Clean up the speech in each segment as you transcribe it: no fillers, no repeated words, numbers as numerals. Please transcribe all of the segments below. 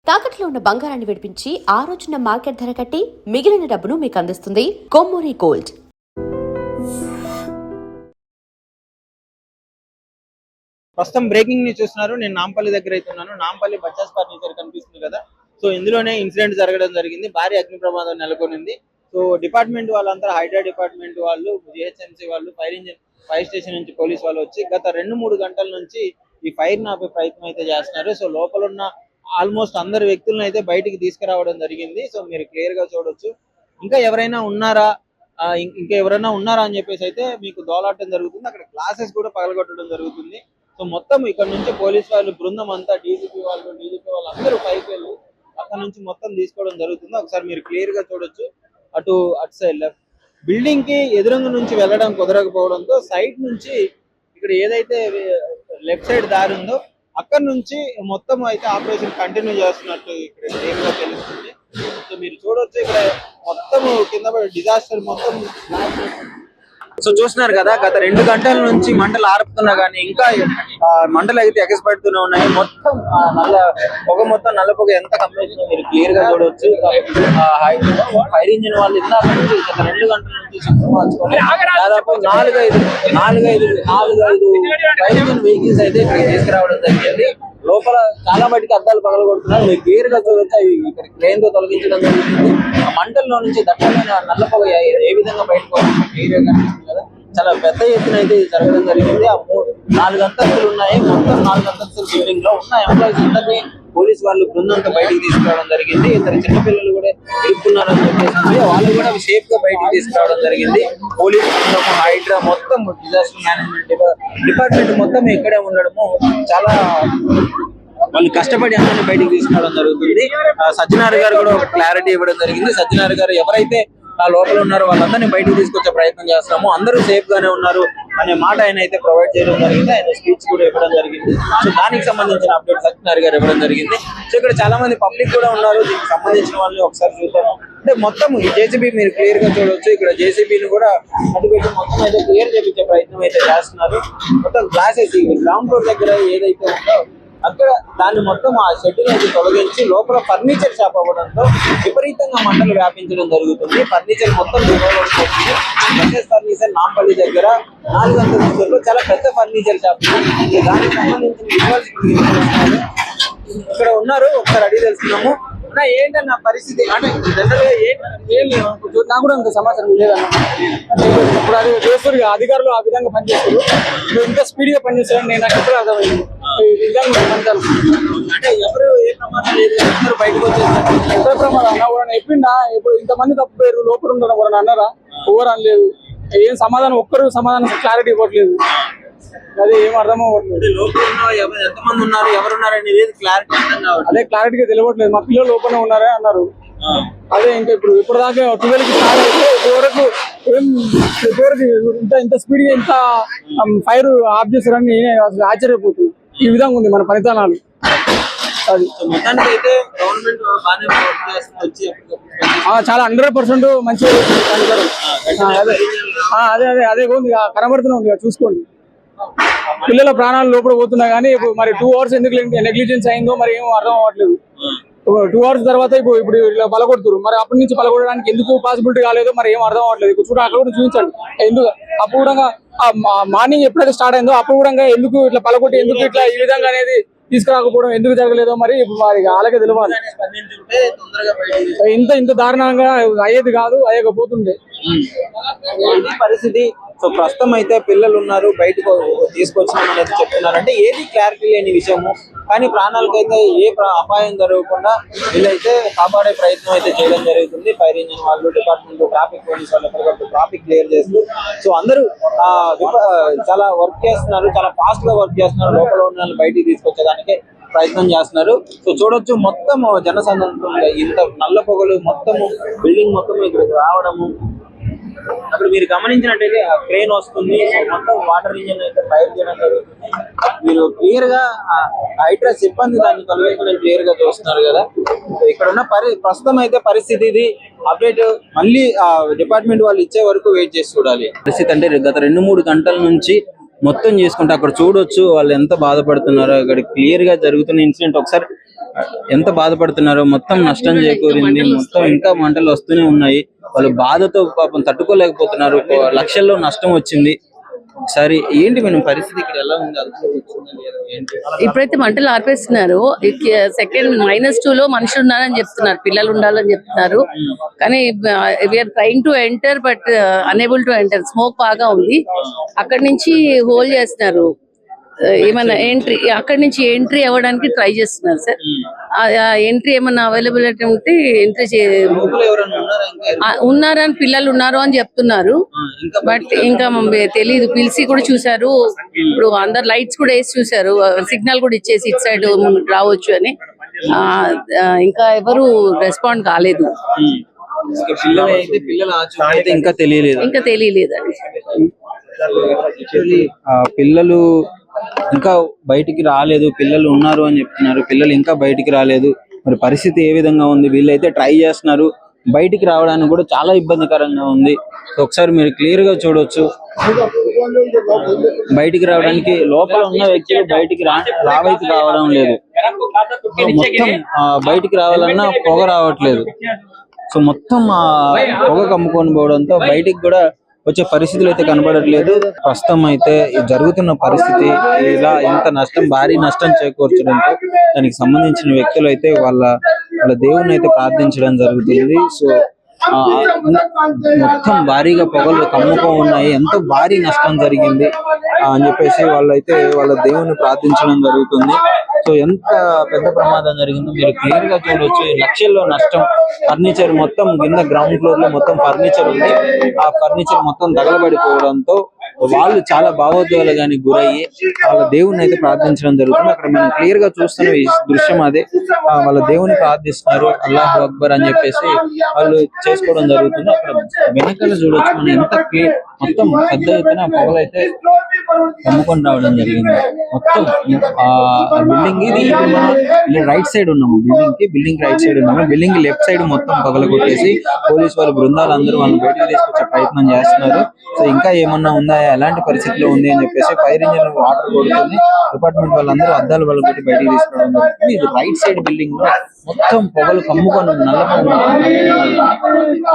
తాకట్లో ఉన్న బంగారాన్ని విడిపించి ఆ రోజున మార్కెట్ ధర కట్టి మిగిలిన డబ్బును మీకు అందిస్తుంది కొమ్మూరి గోల్డ్. ప్రస్తుతం బ్రేకింగ్ న్యూస్ చూస్తున్నారు. నేను నాంపల్లి దగ్గర అయితే ఉన్నాను. నాంపల్లి బజాజ్ ఫర్నిచర్ కనిపిస్తుంది కదా. సో ఇందులోనే ఇన్సిడెంట్ జరగడం జరిగింది. భారీ అగ్ని ప్రమాదం నెలకొనింది. సో డిపార్ట్మెంట్ వాళ్ళంతా హైడ్రా డిపార్ట్మెంట్ వాళ్ళు, జిహెచ్ఎంసీ వాళ్ళు, ఫైర్ స్టేషన్ నుంచి పోలీస్ వాళ్ళు వచ్చి గత 2-3 గంటల నుంచి ఈ ఫైర్ ఆపే ప్రయత్నం అయితే చేస్తున్నారు. సో లోపల ఉన్న ఆల్మోస్ట్ అందరు వ్యక్తులను అయితే బయటికి తీసుకురావడం జరిగింది. సో మీరు క్లియర్ గా చూడొచ్చు. ఇంకా ఎవరైనా ఉన్నారా అని చెప్పేసి అయితే మీకు దోలాటం జరుగుతుంది. అక్కడ గ్లాసెస్ కూడా పగలగొట్టడం జరుగుతుంది. సో మొత్తం ఇక్కడ నుంచి పోలీస్ వాళ్ళు బృందం అంతా డీజీపీ వాళ్ళు అందరూ పైకి వెళ్ళి అక్కడ నుంచి మొత్తం తీసుకోవడం జరుగుతుంది. ఒకసారి మీరు క్లియర్ గా చూడొచ్చు. అటు సైడ్ లెఫ్ట్ బిల్డింగ్ కి ఎదురుంగ నుంచి వెళ్ళడం కుదరకపోవడంతో సైడ్ నుంచి ఇక్కడ ఏదైతే లెఫ్ట్ సైడ్ దారి ఉందో అక్కడ నుంచి మొత్తం అయితే ఆపరేషన్ కంటిన్యూ చేస్తున్నట్టు ఇక్కడ క్లియర్ గా తెలుస్తుంది. సో మీరు చూడొచ్చు ఇక్కడ మొత్తం కింద డిజాస్టర్ మొత్తం. సో చూస్తున్నారు కదా, గత 2 గంటల నుంచి మంటలు ఆరుపుతున్నా గానీ ఇంకా మంటలు అయితే ఎగసిపడుతూనే ఉన్నాయి. మొత్తం నల్ల పొగ ఎంత కమ్మేసిందో మీరు క్లియర్ గా చూడవచ్చు. ఫైర్ ఇంజిన్ వాళ్ళు ఇందాక నుంచి గత 2 గంటల నుంచి మార్చుకొని దాదాపు 4-5 ఫైర్ ఇంజిన్ వెహికల్స్ అయితే ఇక్కడ తీసుకురావడం జరిగింది. లోపల చాలా మటుకు అద్దాలు పగల కొడుతున్నారు. మీరు క్లియర్ గా చూడొచ్చు. అవి ఇక్కడ క్రేన్ తో తొలగించడం జరుగుతుంది. మంటల్లో నుంచి దట్టమైన నల్ల పొగ ఏ విధంగా బయటకు క్లియర్ గా కనిపిస్తుంది కదా. చాలా పెద్ద ఎత్తున అయితే జరగడం జరిగింది. ఆ 4 అంతస్తులు ఉన్నాయి. మొత్తం 4 అంతస్తుల బిల్డింగ్ లో ఉన్న ఎంప్లాయీస్ అందరినీ పోలీస్ వాళ్ళు బృందంతో బయటికి తీసుకురావడం జరిగింది. ఇద్దరు చిన్నపిల్లలు కూడా ఇరుక్కున్నారని చెప్పేసి వాళ్ళు కూడా సేఫ్ గా బయటికి తీసుకురావడం జరిగింది. పోలీస్ బృందం, హైడ్రా మొత్తం డిజాస్టర్ మేనేజ్మెంట్ డిపార్ట్మెంట్ మొత్తం ఇక్కడే ఉండడము చాలా వాళ్ళు కష్టపడి అందరినీ బయటికి తీసుకురావడం జరుగుతుంది. సజ్జనార్ గారు కూడా ఒక క్లారిటీ ఇవ్వడం జరిగింది. సజ్జనార్ గారు ఎవరైతే ఆ లోపల ఉన్నారో వాళ్ళందరినీ బయటకు తీసుకొచ్చే ప్రయత్నం చేస్తాము, అందరూ సేఫ్ గానే ఉన్నారు అనే మాట ఆయన అయితే ప్రొవైడ్ చేయడం జరిగింది. ఆయన స్పీచ్ కూడా ఇవ్వడం జరిగింది. సో దానికి సంబంధించిన అప్డేట్ సజ్జనార్ గారు ఇవ్వడం జరిగింది. సో ఇక్కడ చాలా మంది పబ్లిక్ కూడా ఉన్నారు. దీనికి సంబంధించిన వాళ్ళని ఒకసారి చూద్దాము. అంటే మొత్తం ఈ జేసీబీ మీరు క్లియర్ గా చూడవచ్చు. ఇక్కడ జేసీబీని కూడా అటుపెట్టి మొత్తం అయితే క్లియర్ చేయించే ప్రయత్నం అయితే చేస్తున్నారు. మొత్తం గ్లాసెస్ గ్రౌండ్ ఫ్లోర్ దగ్గర ఏదైతే ఉందో అక్కడ దాన్ని మొత్తం ఆ షెడ్ నుంచి తొలగించి లోపల ఫర్నిచర్ షాప్ అవ్వడంతో విపరీతంగా మంటలు వ్యాపించడం జరుగుతుంది. ఫర్నిచర్ మొత్తం బజాజ్ ఫర్నిచర్ నాంపల్లి దగ్గర 4 అంతస్తుల్లో చాలా పెద్ద ఫర్నిచర్ షాప్. దానికి సంబంధించిన ఇక్కడ ఉన్నారు. ఒకసారి అడిగి తెలుసుకున్నాము. ఏంటన్న పరిస్థితి అంటే నాకు కూడా అంత సమాచారం లేదన్న. ఇప్పుడు అది చేస్తారు అధికారులు ఆ విధంగా పనిచేస్తారు. ఇంత స్పీడ్ గా పనిచేస్తారని నేను నాకు ఎప్పుడు అర్థమైంది. అంటే ఎవరు ఏ ప్రమాదం లేదు, అందరూ బయటకు వచ్చేస్తారు. ఎంత ప్రమాదం అన్న చెప్పిండా? ఇప్పుడు ఇంతమంది తప్పిపోయారు, లోపల ఉండడం ఎవరైనా అన్నారా? ఎవరు అనలేదు. ఏం సమాధానం, ఒక్కరు సమాధానం క్లారిటీ ఇవ్వట్లేదు. అదే ఏం అర్థం అవ్వట్లేదు. ఎంతమంది ఉన్నారు, ఎవరున్నారు అనేది క్లారిటీ అదే క్లారిటీగా తెలియట్లేదు. మా పిల్లలు లోపల ఉన్నారే అన్నారు. అదే ఇంకా ఇప్పుడు దాకా 12కి స్టార్ట్ అయితే ఇప్పటివరకు ఇంత స్పీడ్ గా ఇంత ఫైర్ ఆఫ్ చేస్తారని నేనే ఆశ్చర్యపోతుంది. ఈ విధంగా ఉంది మన ఫలితాలు. అది చాలా 100% మంచిగా అదే ఉంది, కనబడుతూనే ఉంది. చూసుకోండి, పిల్లల ప్రాణాలు లోపల పోతున్నా కానీ ఇప్పుడు మరి 2 అవర్స్ ఎందుకు నెగ్లిజెన్స్ అయిందో మరి ఏమో అర్థం అవ్వట్లేదు. 2 అవర్స్ తర్వాత ఇప్పుడు ఇలా పలగొడుతున్నారు. మరి అప్పటి నుంచి పలగొట్టడానికి ఎందుకు పాసిబిలిటీ కాలేదో మరి ఏం అర్థం అవ్వట్లేదు. చూడండి, అక్కడ కూడా చూపించండి. ఎందుకు అప్పుడు కూడా మార్నింగ్ ఎప్పుడైతే స్టార్ట్ అయిందో అప్పుడు కూడా ఎందుకు ఇట్లా పలగొట్టి ఎందుకు ఇట్లా ఈ విధంగా అనేది తీసుకురాకపోవడం ఎందుకు జరగలేదో మరి అలాగే తెలియాలి. ఇంత దారుణంగా అయ్యేది కాదు, అయ్యకపోతుండే పరిస్థితి. సో ప్రస్తుతం అయితే పిల్లలు ఉన్నారు, బయటకు తీసుకొచ్చినామని చెప్తున్నారు. అంటే ఏది క్లారిటీ లేని విషయము, కానీ ప్రాణాలకైతే ఏ అపాయం జరగకుండా వీళ్ళైతే కాపాడే ప్రయత్నం అయితే చేయడం జరుగుతుంది. ఫైర్ ఇంజిన్ వాళ్ళు, డిపార్ట్మెంట్, ట్రాఫిక్ పోలీస్ వాళ్ళు ఎప్పటికప్పుడు ట్రాఫిక్ క్లియర్ చేస్తూ సో అందరూ చాలా వర్క్ చేస్తున్నారు, చాలా ఫాస్ట్ గా వర్క్ చేస్తున్నారు. లోపల ఉన్న బయటికి తీసుకొచ్చేదానికి ప్రయత్నం చేస్తున్నారు. సో చూడొచ్చు, మొత్తం జనసందర్భం ఇంత నల్ల పొగలు మొత్తము బిల్డింగ్ మొత్తం ఇక్కడికి రావడము. అక్కడ మీరు గమనించినట్టయితే క్రేన్ వస్తుంది, మొత్తం వాటర్ ఇంజిన్ అయితే ఫైర్ చేయడం జరుగుతుంది. మీరు క్లియర్ గా హైడ్రా సిబ్బంది దాన్ని తొలగించడం క్లియర్ గా చూస్తున్నారు కదా. ఇక్కడ ఉన్న ప్రస్తుతం అయితే పరిస్థితి ఇది. అప్డేట్ మళ్ళీ డిపార్ట్మెంట్ వాళ్ళు ఇచ్చే వరకు వెయిట్ చేసి చూడాలి. పరిస్థితి అంటే గత 2-3 గంటల నుంచి మొత్తం చేసుకుంటే అక్కడ చూడొచ్చు వాళ్ళు ఎంత బాధపడుతున్నారో. అక్కడ క్లియర్ గా జరుగుతున్న ఇన్సిడెంట్ ఒకసారి ఎంత బాధపడుతున్నారో, మొత్తం నష్టం చేకూరింది, మొత్తం ఇంకా మంటలు వస్తూనే ఉన్నాయి. వాళ్ళు బాధతో పాపం తట్టుకోలేకపోతున్నారు. లక్షల్లో నష్టం వచ్చింది. ఒకసారి ఏంటి మేడం పరిస్థితి ఇక్కడ ఎలా ఉంది? ఏంటి? ఇప్పుడైతే మంటలు ఆర్పేస్తున్నారు. సెకండ్ -2 లో మనుషులు ఉన్నారని చెప్తున్నారు, పిల్లలు ఉండాలని చెప్తున్నారు. కానీ we're trying to enter but unable to enter. Smoke బాగా ఉంది. అక్కడి నుంచి హోల్ చేస్తున్నారు. ఏమన్నా ఎంట్రీ అక్కడి నుంచి ఎంట్రీ అవ్వడానికి ట్రై చేస్తున్నారు సార్. ఎంట్రీ ఏమన్నా అవైలబిలిటీ ఉంటే ఎంట్రీ లోపల ఎవరైనా ఉన్నారా? ఇంకా ఉన్నారని పిల్లలు ఉన్నారు అని చెప్తున్నారు. బట్ ఇంకా తెలీదు. పిలిచి కూడా చూసారు. ఇప్పుడు అందరు లైట్స్ కూడా వేసి చూసారు, సిగ్నల్ కూడా ఇచ్చేసి ఇటు సైడ్ రావచ్చు అని. ఇంకా ఎవరు రెస్పాండ్ కాలేదు. ఇంకా పిల్లల ఆచూకీ అయితే ఇంకా తెలియలేదు. పిల్లలు ఇంకా బయటికి రాలేదు. పిల్లలు ఉన్నారు అని చెప్తున్నారు. పిల్లలు ఇంకా బయటికి రాలేదు. మరి పరిస్థితి ఏ విధంగా ఉంది? వీళ్ళైతే ట్రై చేస్తున్నారు. బయటికి రావడానికి కూడా చాలా ఇబ్బందికరంగా ఉంది. ఒకసారి మీరు క్లియర్ గా చూడొచ్చు. బయటికి రావడానికి లోపల ఉన్న వ్యక్తులు బయటికి రావైతే రావడం లేదు. మొత్తం బయటికి రావాలన్నా పొగ రావట్లేదు. సో మొత్తం పొగ కమ్ముకొని పోవడంతో బయటికి కూడా వచ్చే పరిస్థితులు అయితే కనబడట్లేదు. ప్రస్తుతం అయితే జరుగుతున్న పరిస్థితి ఇలా ఇంత నష్టం, భారీ నష్టం చేకూర్చడంతో దానికి సంబంధించిన వ్యక్తులు అయితే వాళ్ళ దేవుణ్ణి అయితే ప్రార్థించడం జరుగుతుంది. సో మొత్తం భారీగా పొగలు కమ్ముకో ఉన్నాయి, ఎంతో భారీ నష్టం జరిగింది అని చెప్పేసి వాళ్ళైతే వాళ్ళ దేవుణ్ణి ప్రార్థించడం జరుగుతుంది. సో ఎంత పెద్ద ప్రమాదం జరిగిందో మీరు క్లియర్ గా చూడొచ్చు. లక్షల్లో నష్టం. ఫర్నిచర్ మొత్తం కింద గ్రౌండ్ ఫ్లోర్ లో మొత్తం ఫర్నిచర్ ఉంది. ఆ ఫర్నిచర్ మొత్తం తగలబడిపోవడంతో వాళ్ళు చాలా భావోద్వేగానికి గురయ్యి వాళ్ళ దేవుణ్ణి అయితే ప్రార్థించడం జరుగుతుంది. అక్కడ మనం క్లియర్ గా చూస్తున్న ఈ దృశ్యం అదే. వాళ్ళ దేవుని ప్రార్థిస్తున్నారు, అల్లాహు అక్బర్ అని చెప్పేసి వాళ్ళు చేసుకోవడం జరుగుతుంది. అక్కడ వెనకాల చూడొచ్చు మనం ఎంత మొత్తం పెద్ద ఎత్తున పొగలైతే కమ్ముకొని రావడం జరిగింది. మొత్తం బిల్డింగ్ ఇది ఇప్పుడు మనం రైట్ సైడ్ ఉన్నాము. బిల్డింగ్ రైట్ సైడ్ ఉన్నాము. బిల్డింగ్ లెఫ్ట్ సైడ్ మొత్తం పగల కొట్టేసి పోలీసు వాళ్ళ బృందాలు అందరూ వాళ్ళని బయటకు తీసుకొచ్చే ప్రయత్నం చేస్తున్నారు. సో ఇంకా ఏమన్నా ఉందా, ఎలాంటి పరిస్థితిలో ఉంది అని చెప్పేసి ఫైర్ ఇంజిన్ వాటర్ కొడుతుంది. డిపార్ట్మెంట్ వాళ్ళందరూ అద్దాలు వాళ్ళు పెట్టి బయటకు తీసుకురావడం జరుగుతుంది. ఇది రైట్ సైడ్ బిల్డింగ్ లో మొత్తం పొగలు కమ్ముకొని నల్ల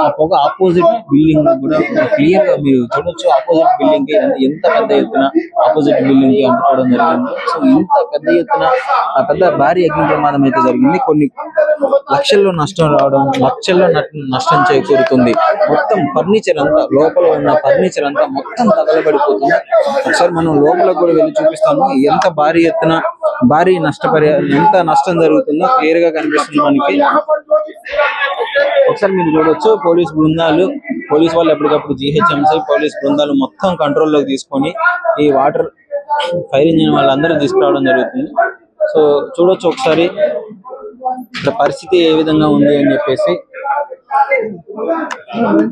ఆ పొగ ఆపోజిట్ బిల్డింగ్ లో కూడా క్లియర్ గా మీరు చూడొచ్చు. ఆపోజిట్ బిల్డింగ్ కి ఎంత పెద్ద ఎత్తున ఆపోజిట్ బిల్డింగ్ కి అంటుకోవడం జరిగింది. సో ఇంత పెద్ద ఎత్తున పెద్ద భారీ అగ్ని ప్రమాదం అయితే జరిగింది. కొన్ని లక్షల్లో నష్టం రావడం, లక్షల్లో నష్టం చేకూరుతుంది. మొత్తం ఫర్నిచర్ అంతా, లోపల ఉన్న ఫర్నిచర్ అంతా మొత్తం తగలబడిపోతుంది. ఒకసారి మనం లోపలకు కూడా వెళ్ళి చూపిస్తాము. ఎంత భారీ ఎత్తున భారీ ఎంత నష్టం జరుగుతుందో క్లియర్ గా కనిపిస్తుంది మనకి. ఒకసారి మీరు చూడొచ్చు. పోలీస్ బృందాలు, పోలీస్ వాళ్ళు ఎప్పటికప్పుడు GHMC పోలీస్ బృందాలు మొత్తం కంట్రోల్లోకి తీసుకొని ఈ వాటర్ ఫైర్ ఇంజిన్ వాళ్ళందరూ తీసుకురావడం జరుగుతుంది. సో చూడొచ్చు ఒకసారి ఇక్కడ పరిస్థితి ఏ విధంగా ఉంది అని చెప్పేసి.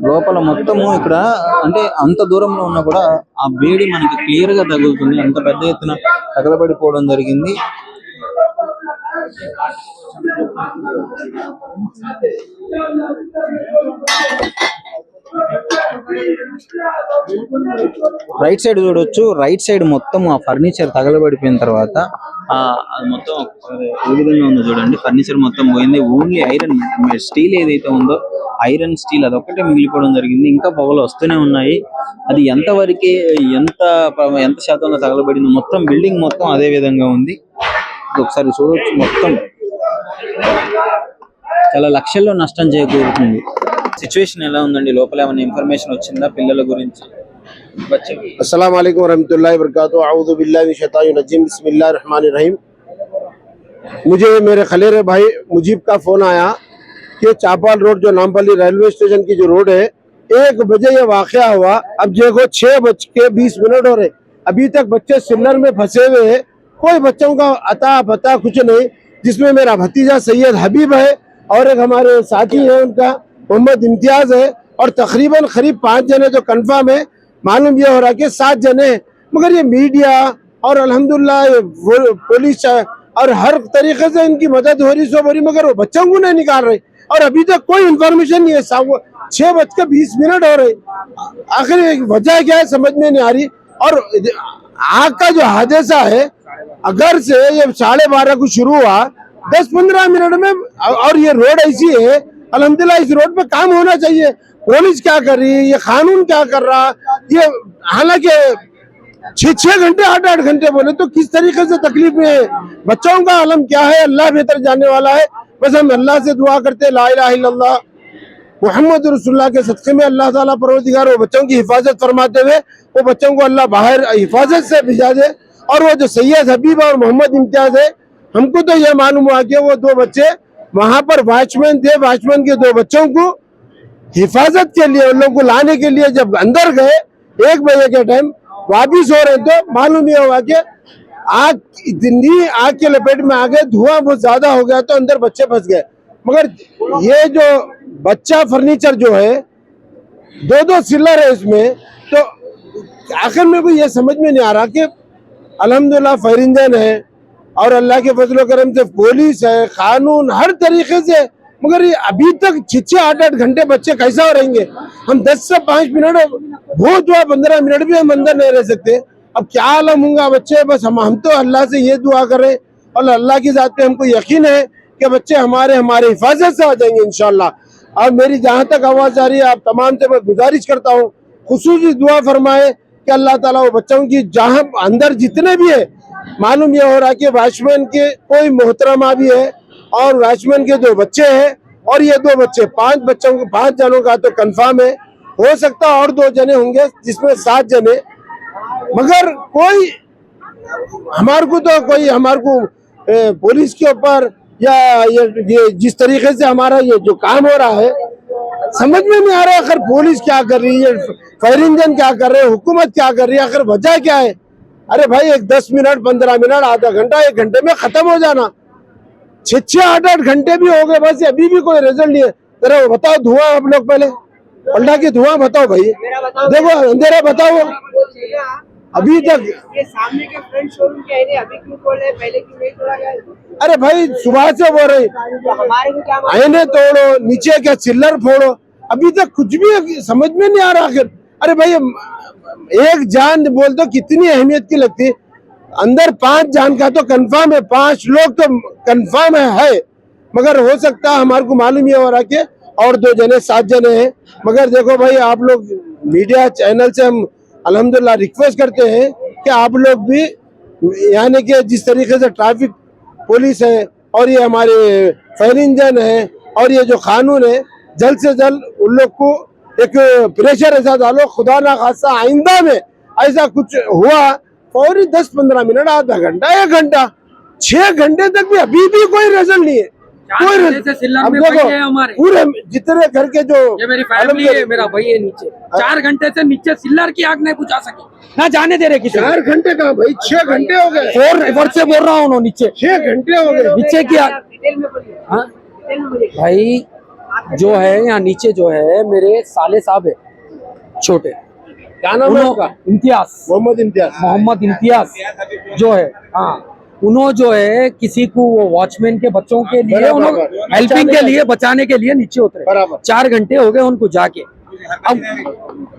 లోపల మొత్తము ఇక్కడ అంటే అంత దూరంలో ఉన్నా కూడా ఆ వేడి మనకి క్లియర్ గా తగులుతుంది. అంత పెద్ద ఎత్తున తగలబడిపోవడం జరిగింది. రైట్ సైడ్ చూడొచ్చు. రైట్ సైడ్ మొత్తం ఆ ఫర్నిచర్ తగలబడిపోయిన తర్వాత అది మొత్తం ఏ విధంగా ఉందో చూడండి. ఫర్నిచర్ మొత్తం పోయింది. ఓన్లీ ఐరన్ స్టీల్ ఏదైతే ఉందో ఐరన్ స్టీల్ అదొక్కటే మిగిలిపోవడం జరిగింది. ఇంకా పొగలు వస్తూనే ఉన్నాయి. అది ఎంతవరకు ఎంత శాతంలో తగలబడింది, మొత్తం బిల్డింగ్ మొత్తం అదే విధంగా ఉంది. ఒకసారి చూడొచ్చు. మొత్తం చాలా లక్షల్లో నష్టం చేకూరుతుంది. సిచ్యువేషన్ ఎలా ఉందండి? లోపల ఏమైనా ఇన్ఫర్మేషన్ వచ్చిందా పిల్లల గురించి? अस्सलाम वालेकुम रहमतुल्लाहि व बरकातुहू। अऊज़ु बिल्लाहि मिनश शैतानिर रजीम। बिस्मिल्लाहिर रहमानिर रहीम। मुझे मेरे खलेरे भाई मुजीब का फोन आया कि चापाल रोड जो नामपल्ली रेलवे स्टेशन की जो रोड है 1 बजे ये वाकया हुआ। अब देखो 6:20 हो रहे, अभी तक बच्चे सिल्लर में फंसे हुए हैं। कोई बच्चों का अता पता कुछ नहीं, जिसमें मेरा भतीजा सैयद हबीब है और एक हमारे साथी है उनका मोहम्मद इम्तियाज है, और तकरीबन करीब 5 जने तो कन्फर्म है। मालूम ये हो रहा कि 7 जने, मगर ये मीडिया और अल्हम्दुलिल्लाह पुलिस और हर तरीके से इनकी मदद हो रही सो हो रही, मगर वो बच्चों को नहीं निकाल रहे और अभी तक कोई इन्फॉर्मेशन नहीं है। 6:20 हो रहे, आखिर वजह क्या है समझ में नहीं आ रही। और आग का जो हादसा है, अगर से ये 12:30 को शुरू हुआ, 10-15 मिनट में। और ये रोड ऐसी है, अल्हम्दुलिल्लाह इस रोड पे काम होना चाहिए। पुलिस क्या कर रही है, ये कानून क्या कर रहा, ये हालांकि 6-6 घंटे 8-8 घंटे बोले तो किस तरीके से तकलीफ में है बच्चों का आलम क्या है, अल्लाह बेहतर जानने वाला है। बस हम अल्लाह से दुआ करते ला इलाहा इल्लल्लाह मोहम्मद रसूलुल्लाह के सदक़े में अल्लाह ताला परवरदिगार वो बच्चों की हिफाजत फरमाते हुए वो बच्चों को अल्लाह बाहर हिफाजत से भिजा दे। और वो जो सैयद हबीब और मोहम्मद इम्तियाज है, हमको तो यह मालूम हुआ कि वो 2 बच्चे वहां पर वॉचमैन थे, वॉचमैन के 2 बच्चों को हिफाजत के लिए उन लोगों को लाने के लिए जब अंदर गए 1 बजे के टाइम वापिस हो रहे तो मालूम यह हुआ कि आग इतनी आग के लपेट में आ गए, धुआं बहुत ज्यादा हो गया तो अंदर बच्चे फंस गए। मगर ये जो बच्चा फर्नीचर जो है 2-2 सिलर है इसमें, तो आखिर में भी ये समझ में नहीं आ रहा कि अल्हम्दुलिल्लाह फायर इंजन है और अल्लाह के फजल करम से पुलिस है, कानून हर तरीके से, मगर ये अभी तक 6-8 घंटे बच्चे कैसा हो रहेंगे। हम 10 से 5 मिनट बहुत हुआ 15 मिनट भी हम अंदर नहीं रह सकते। अब क्या आलम होगा बच्चे। बस हम तो अल्लाह से ये दुआ करें और अल्लाह की जात पे हमको यकीन है कि बच्चे हमारे हिफाजत से आ जाएंगे इंशाल्लाह। और मेरी जहाँ तक आवाज आ रही है आप तमाम से मैं गुजारिश करता हूँ खुसूसी दुआ फरमाए कि अल्लाह ताला वो बच्चों की जहाँ अंदर जितने भी है, मालूम यह हो रहा कि वॉचमैन के कोई मोहतरमा भी है और वॉचमैन के 2 बच्चे हैं और ये 2 बच्चे 5 जनों का तो कंफर्म है, हो सकता और 2 जने होंगे जिसमें 7 जने। मगर कोई हमारे को पुलिस के ऊपर या ये जिस तरीके से हमारा ये जो काम हो रहा है समझ में नहीं आ रहा है। आखिर पुलिस क्या कर रही है, फायर इंजन क्या कर रहे हैं, हुकूमत क्या कर रही है, आखिर वजह क्या है। अरे भाई 10 मिनट 15 मिनट आधा घंटा 1 घंटे में खत्म हो जाना, 6-8 घंटे भी हो गए बस अभी भी कोई रिजल्ट नहीं है। जरा बताओ धुआं, आप लोग पहले पलटा के धुआं बताओ भाई, देखो अंधेरा बताओ अभी तक। ये सामने के फ्रंट शोरूम के एरिया अभी क्यों खोल रहे, पहले क्यों नहीं खोला गया? अरे भाई सुबह से बोल रहे हमारे को क्या आईने तोड़ो, नीचे क्या चिल्लर फोड़ो, अभी तक कुछ भी समझ में नहीं आ रहा आखिर। अरे भाई एक जान बोल तो कितनी अहमियत की लगती, अंदर 5 जान का तो कंफर्म है, 5 लोग तो कंफर्म है। मगर हो सकता है हमारे को मालूम ये हो रहा कि और 2 जने 7 जने हैं। मगर देखो भाई आप लोग मीडिया चैनल से हम अल्हम्दुलिल्लाह रिक्वेस्ट करते हैं कि आप लोग भी यानी कि जिस तरीके से ट्रैफिक पुलिस है और ये हमारे फायर इंजन है और ये जो कानून है, जल्द से जल्द उन लोग को एक प्रेशर ऐसा डालो, खुदा ना खासा आइंदा में ऐसा कुछ हुआ फौरी 10-15 मिनट आधा घंटा 1 घंटा 6 घंटे तक भी अभी भी कोई रिजल्ट नहीं है। कोई अब देखो पूरे जितने घर के जो ये मेरी फैमिली है, मेरा भाई है नीचे, 4 घंटे से नीचे सिल्लर की आग नहीं बुझा सकी, ना जाने दे रहे किसी। 4 घंटे का भाई 6 घंटे हो गए, 4 वर्ष से बोल रहा हूँ नीचे 6 घंटे हो गए नीचे की आग। डिटेल में बोलिए, हाँ? डिटेल में बोलिए। भाई जो है यहाँ नीचे जो है मेरे साले साहब है छोटे, क्या नाम है उनका? इम्तियाज, मोहम्मद इम्तियाज जो है। हाँ, उन्होंने जो है किसी को वो वॉचमैन के बच्चों के लिए हेल्पिंग के लिए बचाने के लिए नीचे उतरे, 4 घंटे हो गए उनको जाके। अब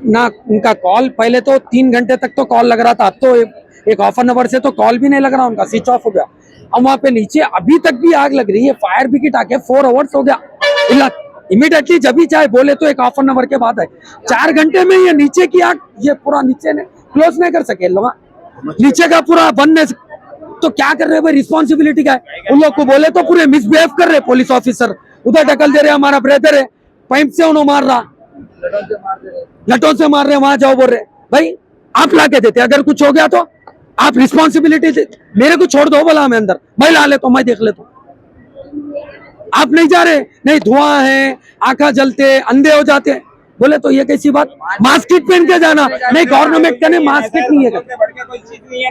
ना उनका कॉल, पहले तो 3 घंटे तक तो कॉल लग रहा था, अब तो एक हाफ एन आवर से तो कॉल भी नहीं लग रहा, उनका स्विच ऑफ हो गया। अब वहाँ पे नीचे अभी तक भी आग लग रही है, फायर ब्रिगेड आके 4 आवर्स हो गया, इमीडिएटली जब भी चाहे बोले तो 1 हाफ एन आवर के बाद है। 4 घंटे में ये नीचे की आग, ये पूरा नीचे ने क्लोज नहीं कर सके लोग, नीचे का पूरा बंद नहीं। तो क्या कर रहे हैं भाई, रिस्पॉन्सिबिलिटी का है। उन लोग को बोले तो पूरे मिसबिहेव कर रहे पुलिस ऑफिसर, उधर ढकल दे रहे, हमारा ब्रदर है पाइप से उन्होंने मार रहा, लटों से मार रहे, वहां जाओ बोल रहे। भाई आप ला के देते, अगर कुछ हो गया तो आप रिस्पॉन्सिबिलिटी मेरे को छोड़ दो, बोला मैं अंदर मैं ला लेता हूँ, मैं देख लेता हूँ। आप नहीं जा रहे, नहीं धुआं है, आंखें जलते, अंधे हो जाते, बोले तो ये कैसी बात। मास्क किट पहन के जाना, नहीं गवर्नमेंट का नहीं मास्क किट नहीं है,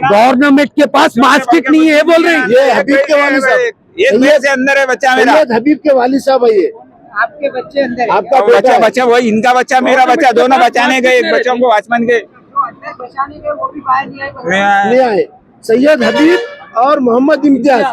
गवर्नमेंट के पास मास्क किट नहीं है बोल रहे हैं। ये हबीब के वाली साहब, एक महीने से अंदर है बच्चा मेरा, हबीब के वाली साहब है ये, आपके बच्चे अंदर है? आपका बच्चा वही, इनका बच्चा मेरा बच्चा, दोनों बचाने गए, एक बच्चों को वॉचमैन के जो अंदर बचाने गए वो भी बाहर नहीं आए? नहीं आए। सैयद हबीब और मोहम्मद इम्तियाज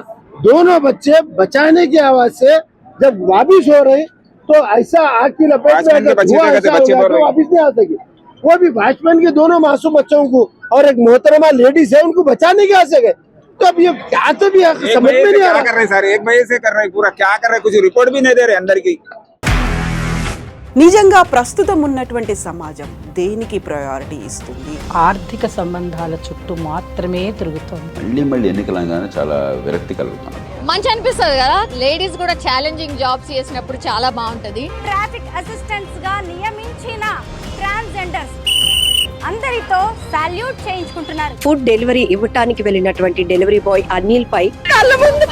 दोनों बच्चे बचाने की आवाज से जब वापिस हो रहे तो ऐसा आग की लपेट में वॉचमैन के बच्चे धुआं थे, ऐसा बच्चे हो गया बोल तो रहे हैं। वापिस नहीं आ सके। वो भी वॉचमैन के दोनों मासूम बच्चों को और एक मोहतरमा लेडीज है उनको बचाने के आ सके। तो अब ये क्या तो भी समझ में नहीं आ रहा। कर रहे सर, 1 बजे से कर रहे पूरा, क्या कर रहे, कुछ रिपोर्ट भी नहीं दे रहे अंदर की। నిజంగా ప్రస్తుతం ఉన్నటువంటి సమాజం దేనికి ప్రయారిటీ ఇస్తుంది? ఆర్థిక సంబంధాల చుట్టూ మాత్రమే తిరుగుతోంది. మళ్ళీ ఎన్నికలంగానే చాలా విరక్తి కలుగుతాను. మంచి అనిపిస్తుంది కదా, లేడీస్ కూడా ఛాలెంజింగ్ జాబ్స్ చేసినప్పుడు చాలా బాగుంటది. ట్రాఫిక్ అసిస్టెంట్స్ గా నియమించిన ట్రాన్స్జెండర్స్ అందరితో సాల్యూట్ చేయించుకుంటున్నారు. ఫుడ్ డెలివరీ ఇవ్వటానికి వెళ్ళినటువంటి డెలివరీ బాయ్ అనిల్ పై కళ్ళ ముందు